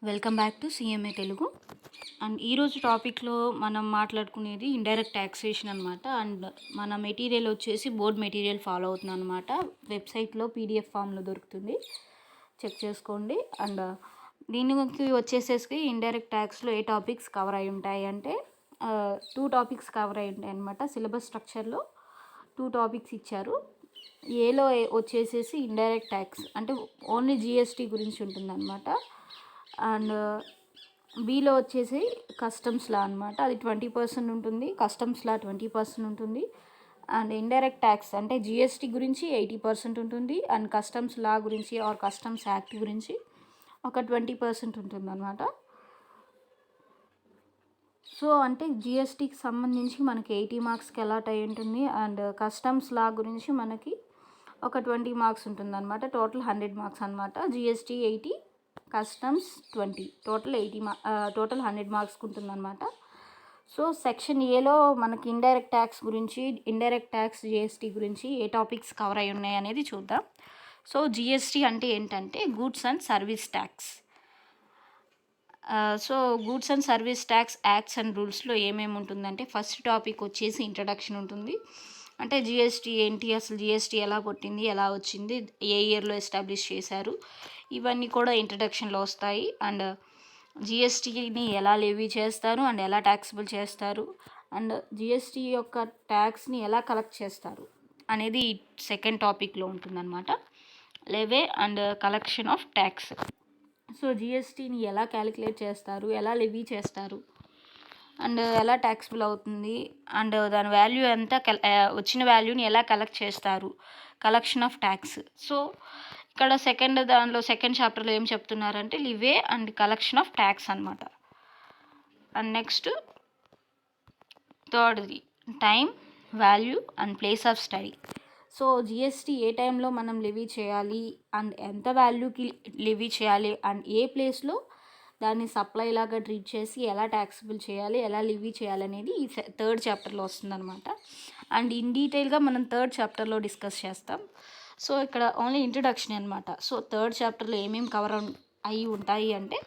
Welcome back to CMA Telugu. And ఈరోజు టాపిక్లో మనం మాట్లాడుకునేది ఇండైరెక్ట్ ట్యాక్సేషన్ అనమాట. అండ్ మన మెటీరియల్ వచ్చేసి బోర్డ్ మెటీరియల్ ఫాలో అవుతుంది అనమాట. వెబ్సైట్లో పీడిఎఫ్ ఫామ్లో దొరుకుతుంది, చెక్ చేసుకోండి. అండ్ దీనికి వచ్చేసేసి ఇండైరెక్ట్ ట్యాక్స్లో ఏ టాపిక్స్ కవర్ అయి ఉంటాయి అంటే 2 టాపిక్స్ కవర్ అయి ఉంటాయి అనమాట. సిలబస్ స్ట్రక్చర్లో 2 టాపిక్స్ ఇచ్చారు. ఏలో వచ్చేసేసి ఇండైరెక్ట్ ట్యాక్స్ అంటే ఓన్లీ జిఎస్టీ గురించి ఉంటుందన్నమాట. అండ్ బీలో వచ్చేసి కస్టమ్స్ లా అనమాట, అది 20% ఉంటుంది. కస్టమ్స్ లా 20% ఉంటుంది. అండ్ ఇండైరెక్ట్ ట్యాక్స్ అంటే జిఎస్టీ గురించి 80% ఉంటుంది. అండ్ కస్టమ్స్ లా గురించి ఆర్ కస్టమ్స్ యాక్ట్ గురించి ఒక 20% ఉంటుంది అనమాట. సో అంటే జిఎస్టీకి సంబంధించి మనకి 80 మార్క్స్కి అలాట్ అయి ఉంటుంది. అండ్ కస్టమ్స్ లా గురించి మనకి ఒక 20 మార్క్స్ ఉంటుంది అనమాట. టోటల్ 100 మార్క్స్ అనమాట. జిఎస్టీ 80, కస్టమ్స్ 20, టోటల్ 100 మార్క్స్కి ఉంటుంది అనమాట. సో సెక్షన్ ఏలో మనకి ఇండైరెక్ట్ ట్యాక్స్ గురించి, ఇండైరెక్ట్ ట్యాక్స్ జిఎస్టీ గురించి ఏ టాపిక్స్ కవర్ అయి ఉన్నాయి అనేది చూద్దాం. సో జిఎస్టీ అంటే ఏంటంటే goods and service tax. So goods and service tax acts and రూల్స్లో ఏమేమి ఉంటుందంటే ఫస్ట్ టాపిక్ వచ్చేసి ఇంట్రడక్షన్ ఉంటుంది. అంటే జిఎస్టీ ఏంటి, అసలు జిఎస్టీ ఎలా పుట్టింది, ఎలా వచ్చింది, ఏ ఇయర్లో ఎస్టాబ్లిష్ చేశారు, ఇవన్నీ కూడా ఇంట్రడక్షన్లో వస్తాయి. అండ్ జిఎస్టీని ఎలా లెవీ చేస్తారు అండ్ ఎలా ట్యాక్సిబుల్ చేస్తారు, అండ్ జిఎస్టీ యొక్క ట్యాక్స్ని ఎలా కలెక్ట్ చేస్తారు అనేది సెకండ్ టాపిక్లో ఉంటుందన్నమాట. Levy and collection of tax. So జిఎస్టీని ఎలా క్యాలిక్యులేట్ చేస్తారు, ఎలా లెవీ చేస్తారు, అండ్ ఎలా ట్యాక్సిబుల్ అవుతుంది, అండ్ దాని వాల్యూ ఎంత, వచ్చిన వాల్యూని ఎలా కలెక్ట్ చేస్తారు, కలెక్షన్ ఆఫ్ ట్యాక్స్. సో ఇక్కడ సెకండ్ చాప్టర్లో ఏం చెప్తున్నారంటే levy and collection of tax అనమాట. అండ్ నెక్స్ట్ థర్డ్ది time, value and place of study. So GST ఏ టైంలో మనం లెవీ చేయాలి అండ్ ఎంత వాల్యూకి లెవీ చేయాలి అండ్ ఏ ప్లేస్లో దాన్ని సప్లై లాగా ట్రీట్ చేసి ఎలా ట్యాక్సిబుల్ చేయాలి, ఎలా లెవీ చేయాలి అనేది ఈ థర్డ్ చాప్టర్లో వస్తుందన్నమాట. అండ్ ఇన్ డీటెయిల్గా మనం థర్డ్ చాప్టర్లో డిస్కస్ చేస్తాం. సో ఇక్కడ ఓన్లీ ఇంట్రడక్షన్ అనమాట. సో థర్డ్ చాప్టర్లో ఏమేమి కవర్ అయి ఉంటాయి అంటే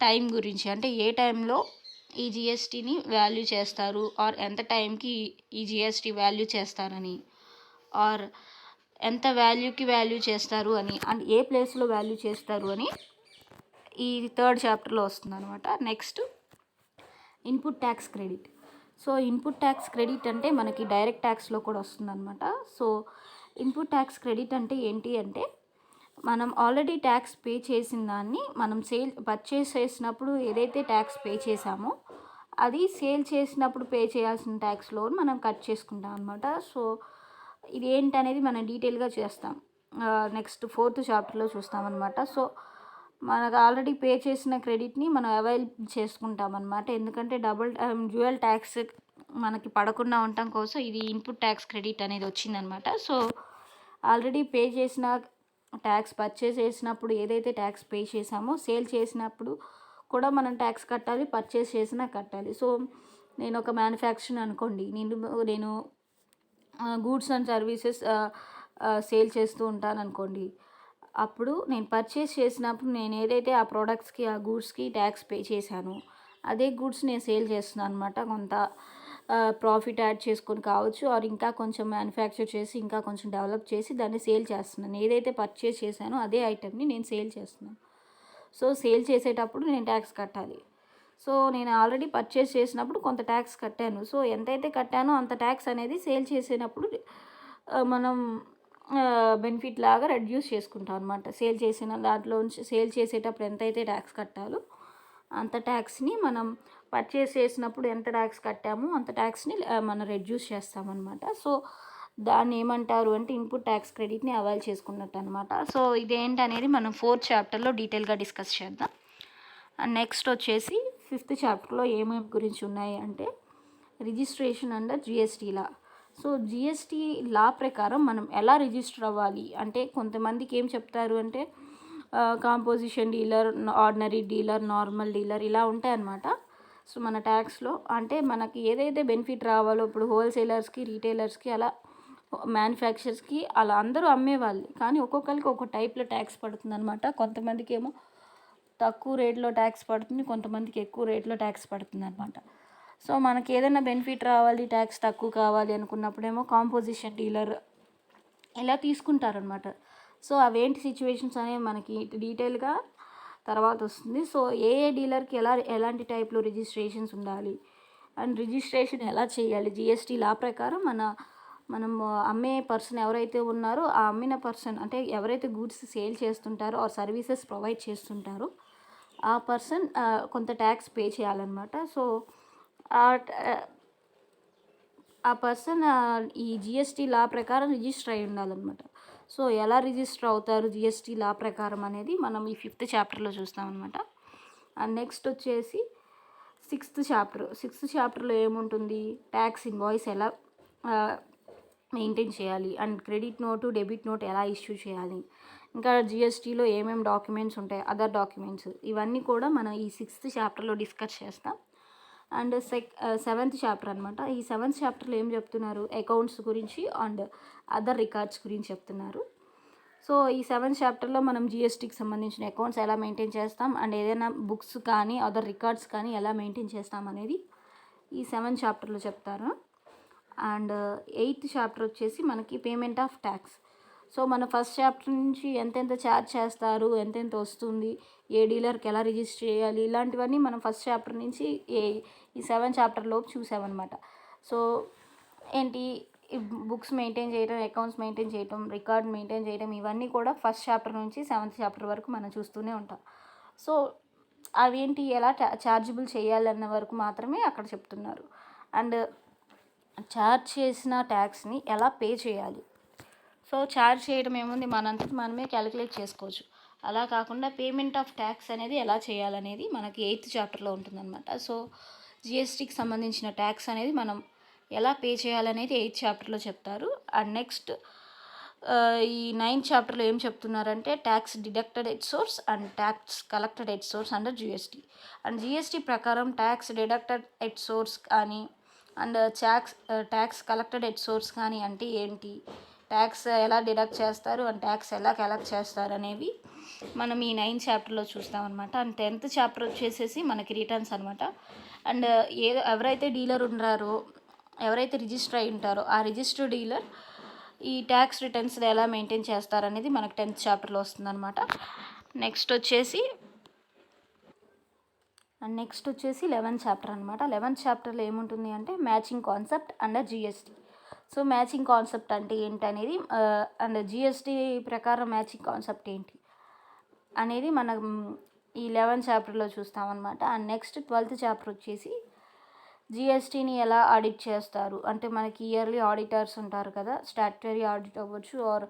టైం గురించి, అంటే ఏ టైంలో ఈ జిఎస్టీని వాల్యూ చేస్తారు ఆర్ ఎంత టైంకి ఈ జిఎస్టీ వాల్యూ చేస్తారని, ఆర్ ఎంత వాల్యూకి వాల్యూ చేస్తారు అని, అండ్ ఏ ప్లేస్లో వాల్యూ చేస్తారు అని ఈ థర్డ్ చాప్టర్లో వస్తుంది అనమాట. Next input tax credit. So input tax credit అంటే మనకి డైరెక్ట్ ట్యాక్స్లో కూడా వస్తుంది అనమాట. సో ఇన్పుట్ ట్యాక్స్ క్రెడిట్ అంటే ఏంటి అంటే మనం ఆల్రెడీ ట్యాక్స్ పే చేసిన దాన్ని మనం పర్చేస్ చేసినప్పుడు ఏదైతే ట్యాక్స్ పే చేసామో అది సేల్ చేసినప్పుడు పే చేయాల్సిన ట్యాక్స్లో మనం కట్ చేసుకుంటాం అనమాట. సో ఇది ఏంటనేది మనం డీటెయిల్గా చేస్తాం, నెక్స్ట్ ఫోర్త్ చాప్టర్లో చూస్తామన్నమాట. సో మనకు ఆల్రెడీ పే చేసిన క్రెడిట్ని మనం అవైల్ చేసుకుంటాం అనమాట. ఎందుకంటే డ్యూయల్ ట్యాక్స్ మనకి పడకుండా ఉండటం కోసం ఇది ఇన్పుట్ ట్యాక్స్ క్రెడిట్ అనేది వచ్చిందనమాట. సో ఆల్రెడీ పే చేసిన ట్యాక్స్ పర్చేస్ చేసినప్పుడు ఏదైతే ట్యాక్స్ పే చేసామో సేల్ చేసినప్పుడు కూడా మనం ట్యాక్స్ కట్టాలి, పర్చేస్ చేసినా కట్టాలి. సో నేను ఒక మ్యానుఫ్యాక్చర్ అనుకోండి, నేను గూడ్స్ అండ్ సర్వీసెస్ సేల్ చేస్తూ ఉంటాను అనుకోండి. అప్పుడు నేను పర్చేస్ చేసినప్పుడు నేను ఏదైతే ఆ ప్రోడక్ట్స్కి, ఆ గూడ్స్కి ట్యాక్స్ పే చేశానో అదే గూడ్స్ నేను సేల్ చేస్తున్నాను అనమాట. కొంత ప్రాఫిట్ యాడ్ చేసుకొని కావచ్చు, ఆర్ ఇంకా కొంచెం మ్యానుఫ్యాక్చర్ చేసి ఇంకా కొంచెం డెవలప్ చేసి దాన్ని సేల్ చేస్తున్నాను. ఏదైతే పర్చేస్ చేశానో అదే ఐటెంని నేను సేల్ చేస్తున్నాను. సో సేల్ చేసేటప్పుడు నేను ట్యాక్స్ కట్టాలి. సో నేను ఆల్రెడీ పర్చేస్ చేసినప్పుడు కొంత ట్యాక్స్ కట్టాను. సో ఎంతైతే కట్టానో అంత ట్యాక్స్ అనేది సేల్ చేసేటప్పుడు మనం బెనిఫిట్ లాగా రెడ్యూస్ చేసుకుంటాం అనమాట. సేల్ చేసిన దాంట్లోంచి సేల్ చేసేటప్పుడు ఎంతైతే ట్యాక్స్ కట్టాలో అంత ట్యాక్స్ని మనం పర్చేస్ చేసినప్పుడు ఎంత ట్యాక్స్ కట్టామో అంత ట్యాక్స్ని మనం రెడ్యూస్ చేస్తామన్నమాట. సో దాన్ని ఏమంటారు అంటే ఇన్పుట్ ట్యాక్స్ క్రెడిట్ని అవైల్ చేసుకున్నట్టు అనమాట. సో ఇదేంటనేది మనం ఫోర్త్ చాప్టర్లో డీటెయిల్గా డిస్కస్ చేద్దాం. అండ్ నెక్స్ట్ వచ్చేసి ఫిఫ్త్ చాప్టర్లో ఏమేమి గురించి ఉన్నాయి అంటే రిజిస్ట్రేషన్ అండర్ జిఎస్టీ లా. సో జిఎస్టీ లా ప్రకారం మనం ఎలా రిజిస్టర్ అవ్వాలి అంటే కొంతమందికి ఏం చెప్తారు అంటే composition dealer, ordinary dealer, normal dealer ఇలా ఉంటాయన్నమాట. సో మన ట్యాక్స్లో అంటే మనకి ఏదైతే బెనిఫిట్ రావాలో ఇప్పుడు హోల్సేలర్స్కి, రీటైలర్స్కి, అలా మ్యానుఫ్యాక్చర్స్కి అలా అందరూ అమ్మేవాళ్ళు, కానీ ఒక్కొక్కరికి ఒక్కొక్క టైప్లో ట్యాక్స్ పడుతుంది అనమాట. కొంతమందికి ఏమో తక్కువ రేట్లో ట్యాక్స్ పడుతుంది, కొంతమందికి ఎక్కువ రేట్లో ట్యాక్స్ పడుతుంది అనమాట. సో మనకి ఏదైనా బెనిఫిట్ రావాలి, ట్యాక్స్ తక్కువ కావాలి అనుకున్నప్పుడేమో కాంపోజిషన్ డీలర్ ఇలా తీసుకుంటారనమాట. సో అవేంటి సిచ్యువేషన్స్ అనేవి మనకి మనం తర్వాత వస్తుంది. సో ఏ డీలర్కి ఎలాంటి టైప్లో రిజిస్ట్రేషన్స్ ఉండాలి అండ్ రిజిస్ట్రేషన్ ఎలా చేయాలి, జిఎస్టీ లా ప్రకారం మనం అమ్మే పర్సన్ ఎవరైతే ఉన్నారో ఆ అమ్మిన పర్సన్ అంటే ఎవరైతే గూడ్స్ సేల్ చేస్తుంటారో ఆ సర్వీసెస్ ప్రొవైడ్ చేస్తుంటారో ఆ పర్సన్ కొంత ట్యాక్స్ పే చేయాలన్నమాట. సో ఆ పర్సన్ ఈ జిఎస్టీ లా ప్రకారం రిజిస్టర్ అయి ఉండాలన్నమాట. సో ఎలా రిజిస్టర్ అవుతారు జిఎస్టీ లా ప్రకారం అనేది మనం ఈ 5th చాప్టర్లో చూస్తామన్నమాట. అండ్ నెక్స్ట్ వచ్చేసి 6th చాప్టర్లో ఏముంటుంది, ట్యాక్స్ ఇన్వాయిస్ ఎలా మెయింటైన్ చేయాలి and credit note debit note ఎలా ఇష్యూ చేయాలి, ఇంకా జిఎస్టీలో ఏమేమి డాక్యుమెంట్స్ ఉంటాయి, అదర్ డాక్యుమెంట్స్, ఇవన్నీ కూడా మనం ఈ 6th చాప్టర్లో డిస్కస్ చేస్తాం. అండ్ 7th చాప్టర్ అనమాట. ఈ 7th చాప్టర్లో ఏం చెప్తున్నారు, అకౌంట్స్ గురించి అండ్ అదర్ రికార్డ్స్ గురించి చెప్తున్నారు. సో ఈ 7th చాప్టర్లో మనం జిఎస్టీకి సంబంధించిన అకౌంట్స్ ఎలా మెయింటైన్ చేస్తాం అండ్ ఏదైనా బుక్స్ కానీ అదర్ రికార్డ్స్ కానీ ఎలా మెయింటైన్ చేస్తాం అనేది ఈ 7th చాప్టర్లో చెప్తారు. అండ్ 8th చాప్టర్ వచ్చేసి మనకి పేమెంట్ ఆఫ్ ట్యాక్స్. సో మన ఫస్ట్ చాప్టర్ నుంచి ఎంతెంత ఛార్జ్ చేస్తారు, ఎంతెంత వస్తుంది, ఏ డీలర్కి ఎలా రిజిస్టర్ చేయాలి, ఇలాంటివన్నీ మనం ఫస్ట్ చాప్టర్ నుంచి ఈ 7th చాప్టర్లోపు చూసామన్నమాట. సో ఏంటి, బుక్స్ మెయింటైన్ చేయడం, అకౌంట్స్ మెయింటైన్ చేయడం, రికార్డ్ మెయింటైన్ చేయడం, ఇవన్నీ కూడా ఫస్ట్ చాప్టర్ నుంచి 7th చాప్టర్ వరకు మనం చూస్తూనే ఉంటాం. సో అవేంటి ఎలా ఛార్జబుల్ చేయాలన్న వరకు మాత్రమే అక్కడ చెప్తున్నారు. అండ్ ఛార్జ్ చేసిన ట్యాక్స్ని ఎలా పే చేయాలి. సో ఛార్జ్ చేయడం ఏముంది, మనంతటి మనమే క్యాలిక్యులేట్ చేసుకోవచ్చు. అలా కాకుండా పేమెంట్ ఆఫ్ ట్యాక్స్ అనేది ఎలా చేయాలనేది మనకి 8th చాప్టర్లో ఉంటుందన్నమాట. సో జిఎస్టీకి సంబంధించిన ట్యాక్స్ అనేది మనం ఎలా పే చేయాలనేది 8th చాప్టర్లో చెప్తారు. అండ్ నెక్స్ట్ ఈ 9th చాప్టర్లో ఏం చెప్తున్నారంటే tax deducted at source and tax collected at source under GST. And GST ప్రకారం ట్యాక్స్ డిడక్టెడ్ ఎట్ సోర్స్ కానీ and tax collected at source కానీ అంటే ఏంటి, ట్యాక్స్ ఎలా డిడక్ట్ చేస్తారు అండ్ ట్యాక్స్ ఎలా కలెక్ట్ చేస్తారు అనేవి మనం ఈ 9th చాప్టర్లో చూస్తామన్నమాట. అండ్ 10th చాప్టర్ వచ్చేసేసి మనకి రిటర్న్స్ అనమాట. అండ్ ఎవరైతే డీలర్ ఉన్నారో, ఎవరైతే రిజిస్టర్ అయి ఉంటారో ఆ రిజిస్టర్డ్ డీలర్ ఈ ట్యాక్స్ రిటర్న్స్ ఎలా మెయింటైన్ చేస్తారనేది మనకు 10th చాప్టర్లో వస్తుందన్నమాట. నెక్స్ట్ వచ్చేసి 11th చాప్టర్ అనమాట. 11th చాప్టర్లో ఏముంటుంది అంటే matching concept under GST. So matching concept అంటే ఏంటి అనేది అండ్ జిఎస్టీ ప్రకారం మ్యాచింగ్ కాన్సెప్ట్ ఏంటి అనేది మనం ఈ 11th చాప్టర్లో చూస్తామన్నమాట. అండ్ నెక్స్ట్ 12th చాప్టర్ వచ్చేసి జిఎస్టీని ఎలా ఆడిట్ చేస్తారు అంటే మనకి ఇయర్లీ ఆడిటర్స్ ఉంటారు కదా, స్టాట్యుటరీ ఆడిట్ అవ్వచ్చు ఆర్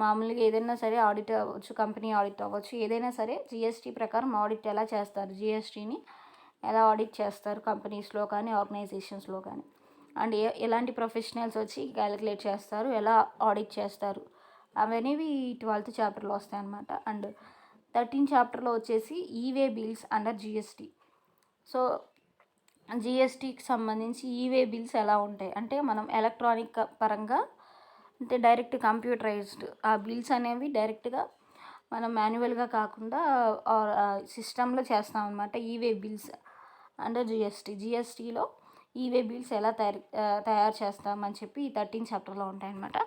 మామూలుగా ఏదైనా సరే ఆడిట్ అవ్వచ్చు, కంపెనీ ఆడిట్ అవ్వచ్చు, ఏదైనా సరే జిఎస్టీ ప్రకారం ఆడిట్ ఎలా చేస్తారు, జిఎస్టీని ఎలా ఆడిట్ చేస్తారు కంపెనీస్లో కానీ ఆర్గనైజేషన్స్లో కానీ, అండ్ ఎలాంటి ప్రొఫెషనల్స్ వచ్చి క్యాలిక్యులేట్ చేస్తారు, ఎలా ఆడిట్ చేస్తారు, అవనేవి 12th చాప్టర్లో వస్తాయన్నమాట. అండ్ 13th చాప్టర్లో వచ్చేసి e way bills under GST. So జిఎస్టీకి సంబంధించి ఈవే బిల్స్ ఎలా ఉంటాయి అంటే మనం ఎలక్ట్రానిక్ పరంగా అంటే డైరెక్ట్ కంప్యూటరైజ్డ్ ఆ బిల్స్ అనేవి డైరెక్ట్గా మనం మాన్యువల్గా కాకుండా సిస్టంలో చేస్తాం అనమాట. ఈవే బిల్స్ అండర్ జిఎస్టీలో ఈవే బిల్స్ ఎలా తయారు చేస్తామని చెప్పి ఈ 13th చాప్టర్లో ఉంటాయన్నమాట.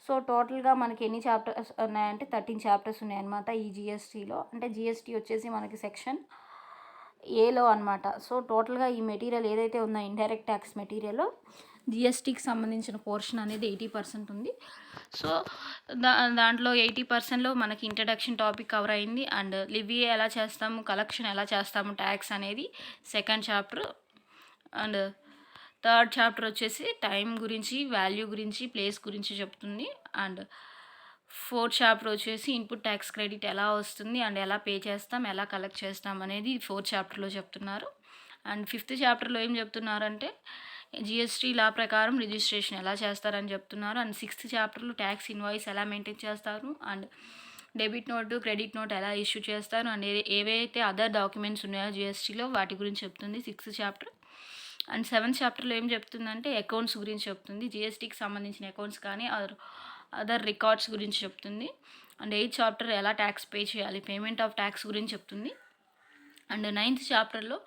సో టోటల్గా మనకి ఎన్ని చాప్టర్స్ ఉన్నాయంటే 13 చాప్టర్స్ ఉన్నాయన్నమాట ఈ జిఎస్టీలో. అంటే జిఎస్టీ వచ్చేసి మనకి సెక్షన్ ఏలో అనమాట. సో టోటల్గా ఈ మెటీరియల్ ఏదైతే ఉందో ఇండైరెక్ట్ ట్యాక్స్ మెటీరియల్ జిఎస్టీకి సంబంధించిన పోర్షన్ అనేది 80% ఉంది. సో దాంట్లో 80%లో మనకి ఇంట్రడక్షన్ టాపిక్ కవర్ అయింది. అండ్ లివీ ఎలా చేస్తాము, కలెక్షన్ ఎలా చేస్తాము, ట్యాక్స్ అనేది 2nd chapter. And 3rd chapter వచ్చేసి టైం గురించి, వాల్యూ గురించి, ప్లేస్ గురించి చెప్తుంది. అండ్ 4th చాప్టర్ వచ్చేసి ఇన్పుట్ ట్యాక్స్ క్రెడిట్ ఎలా వస్తుంది అండ్ ఎలా పే చేస్తాం, ఎలా కలెక్ట్ చేస్తాం అనేది 4th చాప్టర్లో చెప్తున్నారు. అండ్ 5th చాప్టర్లో ఏం చెప్తున్నారంటే జిఎస్టీ లా ప్రకారం రిజిస్ట్రేషన్ ఎలా చేస్తారని చెప్తున్నారు. అండ్ 6th చాప్టర్లో ట్యాక్స్ ఇన్వాయిస్ ఎలా మెయింటైన్ చేస్తారు and debit note, credit note ఎలా ఇష్యూ చేస్తారు అండ్ ఏవైతే అదర్ డాక్యుమెంట్స్ ఉన్నాయో జిఎస్టీలో వాటి గురించి చెప్తుంది 6th చాప్టర్. అండ్ 7th చాప్టర్లో ఏం చెప్తుందంటే అకౌంట్స్ గురించి చెప్తుంది, జిఎస్టీకి సంబంధించిన అకౌంట్స్ కానీ అదర్ రికార్డ్స్ గురించి చెప్తుంది. అండ్ 8th చాప్టర్ ఎలా ట్యాక్స్ పే చేయాలి, పేమెంట్ ఆఫ్ ట్యాక్స్ గురించి చెప్తుంది. అండ్ 9th చాప్టర్లో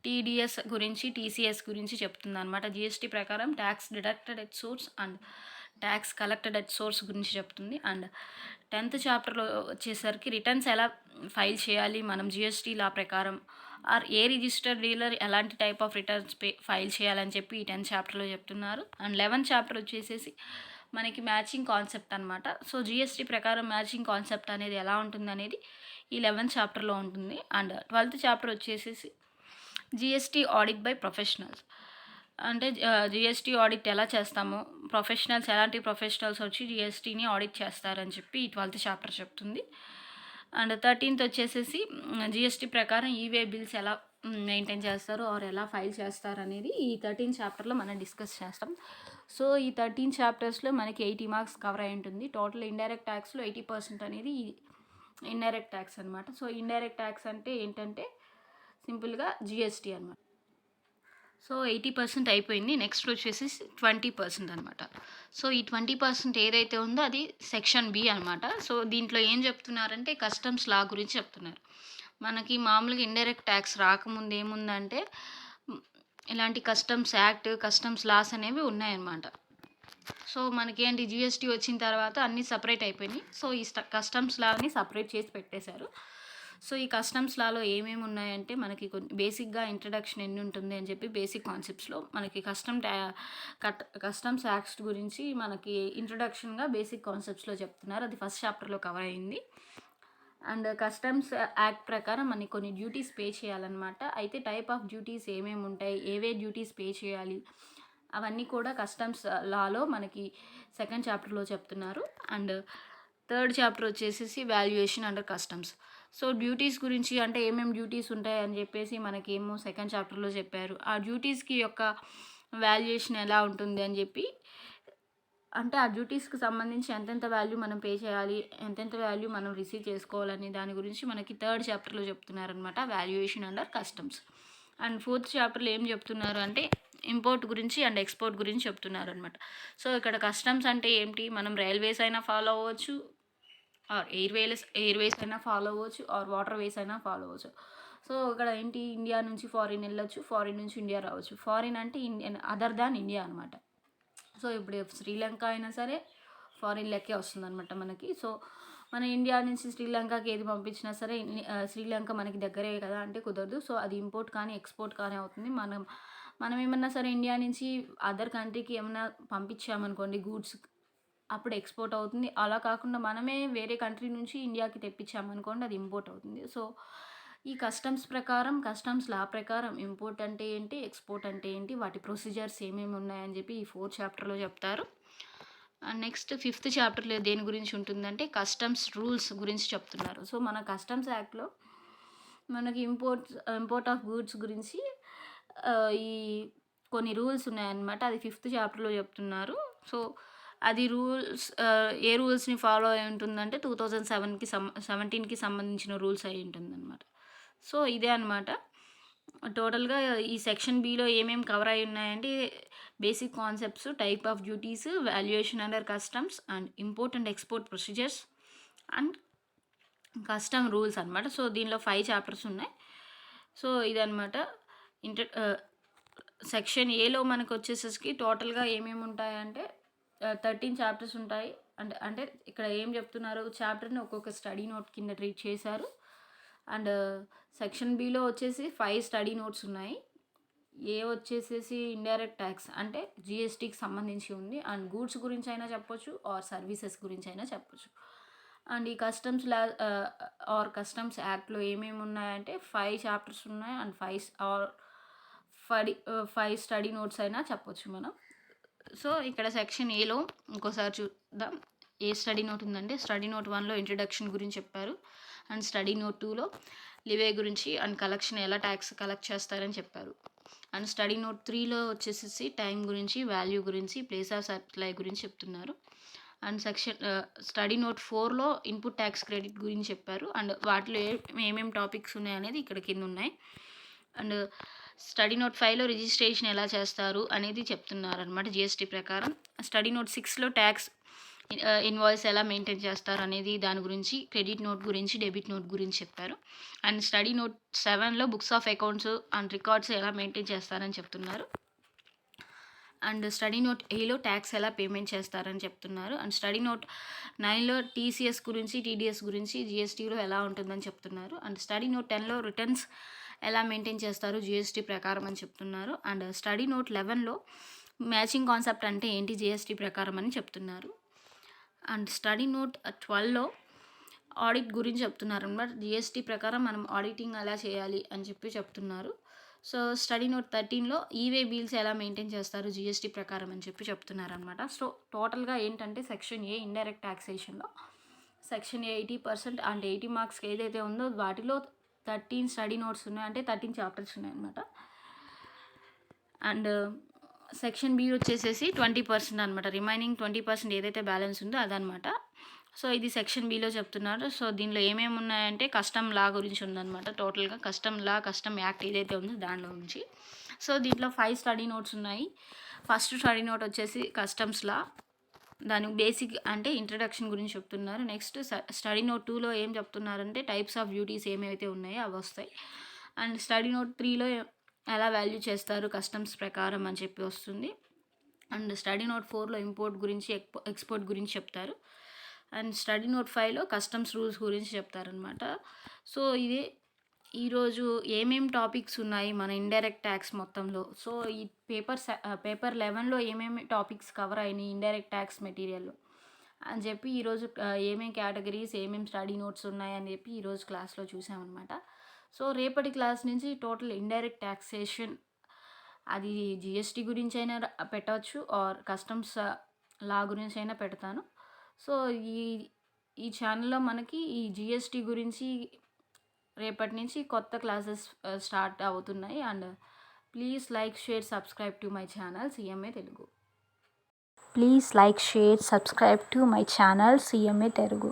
టీడీఎస్ గురించి, టీసీఎస్ గురించి చెప్తుందన్నమాట. జిఎస్టీ ప్రకారం tax deducted at source and tax collected at source గురించి చెప్తుంది. అండ్ 10th చాప్టర్లో వచ్చేసరికి రిటర్న్స్ ఎలా ఫైల్ చేయాలి మనం జిఎస్టీ లా ప్రకారం, ఆర్ ఏ రిజిస్టర్డ్ డీలర్ ఎలాంటి టైప్ ఆఫ్ రిటర్న్స్ ఫైల్ చేయాలని చెప్పి ఈ 10th చాప్టర్లో చెప్తున్నారు. అండ్ 11th చాప్టర్ వచ్చేసేసి మనకి మ్యాచింగ్ కాన్సెప్ట్ అనమాట. సో జిఎస్టీ ప్రకారం మ్యాచింగ్ కాన్సెప్ట్ అనేది ఎలా ఉంటుంది అనేది ఈ 11th చాప్టర్లో ఉంటుంది. అండ్ 12th చాప్టర్ వచ్చేసేసి జిఎస్టీ ఆడిట్ బై ప్రొఫెషనల్స్, అంటే జిఎస్టీ ఆడిట్ ఎలా చేస్తామో, ప్రొఫెషనల్స్ ఎలాంటి ప్రొఫెషనల్స్ వచ్చి జిఎస్టీని ఆడిట్ చేస్తారని చెప్పి ఈ 12th చాప్టర్ చెప్తుంది. అండ్ 13th వచ్చేసేసి జిఎస్టీ ప్రకారం ఈవే బిల్స్ ఎలా మెయింటైన్ చేస్తారు ఆర్ ఎలా ఫైల్ చేస్తారు అనేది ఈ 13th చాప్టర్లో మనం డిస్కస్ చేస్తాం. సో ఈ 13 చాప్టర్స్లో మనకి 80 మార్క్స్ కవర్ అయి ఉంటుంది. టోటల్ ఇండైరెక్ట్ ట్యాక్స్లో 80% అనేది ఇండైరెక్ట్ ట్యాక్స్ అనమాట. సో ఇండైరెక్ట్ ట్యాక్స్ అంటే ఏంటంటే సింపుల్గా జిఎస్టీ అనమాట. సో 80% అయిపోయింది. నెక్స్ట్ వచ్చేసి 20% అనమాట. సో ఈ 20% ఏదైతే ఉందో అది సెక్షన్ బి అనమాట. సో దీంట్లో ఏం చెప్తున్నారంటే కస్టమ్స్ లా గురించి చెప్తున్నారు. మనకి మామూలుగా ఇండైరెక్ట్ ట్యాక్స్ రాకముందు ఏముందంటే ఇలాంటి కస్టమ్స్ యాక్ట్, కస్టమ్స్ లాస్ అనేవి ఉన్నాయన్నమాట. సో మనకేంటి జిఎస్టీ వచ్చిన తర్వాత అన్నీ సపరేట్ అయిపోయినాయి. సో ఈ కస్టమ్స్ లాని సపరేట్ చేసి పెట్టేశారు. సో ఈ కస్టమ్స్ లాలో ఏమేమి ఉన్నాయంటే మనకి బేసిక్గా ఇంట్రడక్షన్ ఎన్ని ఉంటుంది అని చెప్పి బేసిక్ కాన్సెప్ట్స్లో మనకి కస్టమ్స్ యాక్ట్స్ గురించి మనకి ఇంట్రడక్షన్గా బేసిక్ కాన్సెప్ట్స్లో చెప్తున్నారు. అది ఫస్ట్ చాప్టర్లో కవర్ అయింది. అండ్ కస్టమ్స్ యాక్ట్ ప్రకారం మనకి కొన్ని డ్యూటీస్ పే చేయాలన్నమాట. అయితే టైప్ ఆఫ్ డ్యూటీస్ ఏమేమి ఉంటాయి, ఏవే డ్యూటీస్ పే చేయాలి అవన్నీ కూడా కస్టమ్స్ లాలో మనకి సెకండ్ చాప్టర్లో చెప్తున్నారు. అండ్ థర్డ్ చాప్టర్ వచ్చేసి valuation under customs. So duties గురించి అంటే ఏమేమి డ్యూటీస్ ఉంటాయి అని చెప్పేసి మనకేమో సెకండ్ చాప్టర్లో చెప్పారు. ఆ డ్యూటీస్కి యొక్క వాల్యుయేషన్ ఎలా ఉంటుంది అని చెప్పి, అంటే ఆ డ్యూటీస్కి సంబంధించి ఎంతెంత వాల్యూ మనం పే చేయాలి, ఎంతెంత వాల్యూ మనం రిసీవ్ చేసుకోవాలని దాని గురించి మనకి థర్డ్ చాప్టర్లో చెప్తున్నారనమాట, valuation under customs. And fourth చాప్టర్లో ఏం చెప్తున్నారు అంటే ఇంపోర్ట్ గురించి అండ్ ఎక్స్పోర్ట్ గురించి చెప్తున్నారు అనమాట. సో ఇక్కడ కస్టమ్స్ అంటే ఏంటి, మనం రైల్వేస్ అయినా ఫాలో అవ్వచ్చు, ఆర్ ఎయిర్వేస్ అయినా ఫాలో అవ్వచ్చు, ఆర్ వాటర్ వేస్ అయినా ఫాలో అవ్వచ్చు. సో ఇక్కడ ఏంటి, ఇండియా నుంచి ఫారిన్ వెళ్ళొచ్చు, ఫారిన్ నుంచి ఇండియా రావచ్చు. ఫారిన్ అంటే ఇండియన్ అదర్ దాన్ ఇండియా అనమాట. సో ఇప్పుడు శ్రీలంక అయినా సరే ఫారిన్ లెక్కే వస్తుంది అనమాట మనకి. సో మన ఇండియా నుంచి శ్రీలంకకి ఏది పంపించినా సరే శ్రీలంక మనకి దగ్గరే కదా అంటే కుదరదు. సో అది ఇంపోర్ట్ కానీ ఎక్స్పోర్ట్ కానీ అవుతుంది. మనం ఏమన్నా సరే ఇండియా నుంచి అదర్ కంట్రీకి ఏమన్నా పంపించామనుకోండి గూడ్స్, అప్పుడు ఎక్స్పోర్ట్ అవుతుంది. అలా కాకుండా మనమే వేరే కంట్రీ నుంచి ఇండియాకి తెప్పించామనుకోండి అది ఇంపోర్ట్ అవుతుంది. సో ఈ కస్టమ్స్ ప్రకారం, కస్టమ్స్ లా ప్రకారం ఇంపోర్ట్ అంటే ఏంటి, ఎక్స్పోర్ట్ అంటే ఏంటి, వాటి ప్రొసీజర్స్ ఏమేమి ఉన్నాయని చెప్పి ఈ 4th చాప్టర్లో చెప్తారు. అండ్ నెక్స్ట్ 5th చాప్టర్లో దేని గురించి ఉంటుందంటే కస్టమ్స్ రూల్స్ గురించి చెప్తున్నారు. సో మన కస్టమ్స్ యాక్ట్లో మనకి ఇంపోర్ట్ ఆఫ్ గూడ్స్ గురించి ఈ కొన్ని రూల్స్ ఉన్నాయన్నమాట. అది 5th చాప్టర్లో చెప్తున్నారు. సో అది ఏ రూల్స్ని ఫాలో అయి ఉంటుందంటే 2017కి సంబంధించిన రూల్స్ అయి ఉంటుందన్నమాట. సో ఇదే అనమాట టోటల్గా ఈ సెక్షన్ బిలో ఏమేమి కవర్ అయి ఉన్నాయంటే basic concepts, type of duties, valuation under customs, and import and export procedures, and custom rules అనమాట. సో దీనిలో 5 చాప్టర్స్ ఉన్నాయి. సో ఇదనమాట సెక్షన్ ఏలో మనకు వచ్చేసరికి టోటల్గా ఏమేమి ఉంటాయంటే 13 చాప్టర్స్ ఉంటాయి. అంటే ఇక్కడ ఏం చెప్తున్నారు, చాప్టర్ని ఒక్కొక్క స్టడీ నోట్ కింద ట్రీట్ చేశారు. అండ్ సెక్షన్ బిలో వచ్చేసి 5 స్టడీ నోట్స్ ఉన్నాయి. ఏ వచ్చేసేసి ఇండైరెక్ట్ ట్యాక్స్ అంటే జిఎస్టీకి సంబంధించి ఉంది. అండ్ గూడ్స్ గురించి అయినా చెప్పొచ్చు, ఆర్ సర్వీసెస్ గురించి అయినా చెప్పొచ్చు. అండ్ ఈ కస్టమ్స్ ఆర్ కస్టమ్స్ యాక్ట్లో ఏమేమి ఉన్నాయంటే 5 చాప్టర్స్ ఉన్నాయి. అండ్ 5 స్టడీ నోట్స్ అయినా చెప్పొచ్చు మనం. సో ఇక్కడ సెక్షన్ ఏలో ఇంకోసారి చూద్దాం. ఏ స్టడీ నోట్ ఉందంటే స్టడీ నోట్ 1లో ఇంట్రడక్షన్ గురించి చెప్పారు. అండ్ స్టడీ నోట్ 2లో లివే గురించి అండ్ కలెక్షన్ ఎలా ట్యాక్స్ కలెక్ట్ చేస్తారని చెప్పారు. అండ్ స్టడీ నోట్ 3లో వచ్చేసి టైం గురించి, వాల్యూ గురించి, ప్లేస్ ఆఫ్ సప్లై గురించి చెప్తున్నారు. అండ్ స్టడీ నోట్ 4లో ఇన్పుట్ ట్యాక్స్ క్రెడిట్ గురించి చెప్పారు. అండ్ వాటిలో ఏమేమి టాపిక్స్ ఉన్నాయనేది ఇక్కడ కింద ఉన్నాయి. అండ్ స్టడీ నోట్ 5లో రిజిస్ట్రేషన్ ఎలా చేస్తారు అనేది చెప్తున్నారు అనమాట జిఎస్టీ ప్రకారం. స్టడీ నోట్ 6లో ట్యాక్స్ ఇన్వాయిస్ ఎలా మెయింటైన్ చేస్తారు అనేది దాని గురించి, క్రెడిట్ నోట్ గురించి, డెబిట్ నోట్ గురించి చెప్పారు. అండ్ స్టడీ నోట్ 7లో books of accounts and records ఎలా మెయింటైన్ చేస్తారని చెప్తున్నారు. అండ్ స్టడీ నోట్ 8లో ట్యాక్స్ ఎలా పేమెంట్ చేస్తారని చెప్తున్నారు. అండ్ స్టడీ నోట్ 9లో టీసీఎస్ గురించి, టీడీఎస్ గురించి, జీఎస్టీలో ఎలా ఉంటుందని చెప్తున్నారు. అండ్ స్టడీ నోట్ 10లో రిటర్న్స్ ఎలా మెయింటైన్ చేస్తారు జీఎస్టీ ప్రకారం అని చెప్తున్నారు. అండ్ స్టడీ నోట్ 11లో మ్యాచింగ్ కాన్సెప్ట్ అంటే ఏంటి జీఎస్టీ ప్రకారం అని చెప్తున్నారు. అండ్ స్టడీ నోట్ 12లో ఆడిట్ గురించి చెప్తున్నారు అన్నమాట. జీఎస్టీ ప్రకారం మనం ఆడిటింగ్ ఎలా చేయాలి అని చెప్తున్నారు. సో స్టడీ నోట్ 13లో ఈవే బిల్స్ ఎలా మెయింటైన్ చేస్తారు జీఎస్టీ ప్రకారం అని చెప్తున్నారు అనమాట. సో టోటల్గా ఏంటంటే సెక్షన్ ఏ ఇండైరెక్ట్ ట్యాక్సేషన్లో సెక్షన్ 80% అండ్ 80 మార్క్స్కి ఏదైతే ఉందో వాటిలో 13 స్టడీ నోట్స్ ఉన్నాయి, అంటే 13 చాప్టర్స్ ఉన్నాయి అనమాట. అండ్ సెక్షన్ బి వచ్చేసేసి 20% అనమాట. రిమైనింగ్ 20% ఏదైతే బ్యాలెన్స్ ఉందో అదనమాట. సో ఇది సెక్షన్ బిలో చెప్తున్నారు. సో దీనిలో ఏమేమి ఉన్నాయంటే కస్టమ్ లా గురించి ఉందన్నమాట. టోటల్గా కస్టమ్ లా, కస్టమ్ యాక్ట్ ఏదైతే ఉందో దానిలో నుంచి. సో దీంట్లో 5 స్టడీ నోట్స్ ఉన్నాయి. ఫస్ట్ స్టడీ నోట్ వచ్చేసి కస్టమ్స్ లా, దాని బేసిక్ అంటే ఇంట్రడక్షన్ గురించి చెప్తున్నారు. నెక్స్ట్ స్టడీ నోట్ 2లో ఏం చెప్తున్నారంటే టైప్స్ ఆఫ్ డ్యూటీస్ ఏమైతే ఉన్నాయో అవి వస్తాయి. అండ్ స్టడీ నోట్ 3లో ఎలా వాల్యూ చేస్తారు కస్టమ్స్ ప్రకారం అని వస్తుంది. అండ్ స్టడీ నోట్ 4లో ఇంపోర్ట్ గురించి, ఎక్స్పోర్ట్ గురించి చెప్తారు. అండ్ స్టడీ నోట్ 5లో కస్టమ్స్ రూల్స్ గురించి చెప్తారనమాట. సో ఇదే ఈరోజు ఏమేమి టాపిక్స్ ఉన్నాయి మన ఇండైరెక్ట్ ట్యాక్స్ మొత్తంలో. సో ఈ పేపర్ 11లో ఏమేమి టాపిక్స్ కవర్ అయినాయి ఇండైరెక్ట్ ట్యాక్స్ మెటీరియల్లో అని ఈరోజు ఏమేమి కేటగిరీస్, ఏమేమి స్టడీ నోట్స్ ఉన్నాయని ఈరోజు క్లాస్లో చూసామన్నమాట. సో రేపటి క్లాస్ నుంచి టోటల్ ఇండైరెక్ట్ ట్యాక్సేషన్, అది జిఎస్టీ గురించి అయినా పెట్టవచ్చు ఆర్ కస్టమ్స్ లా గురించి అయినా పెడతాను. సో ఈ ఛానల్లో మనకి ఈ జిఎస్టీ గురించి రేపటి నుంచి కొత్త క్లాసెస్ స్టార్ట్ అవుతున్నాయి. And please like, share, subscribe to my channel CMA Telugu. Please like, share, subscribe to my channel CMA Telugu.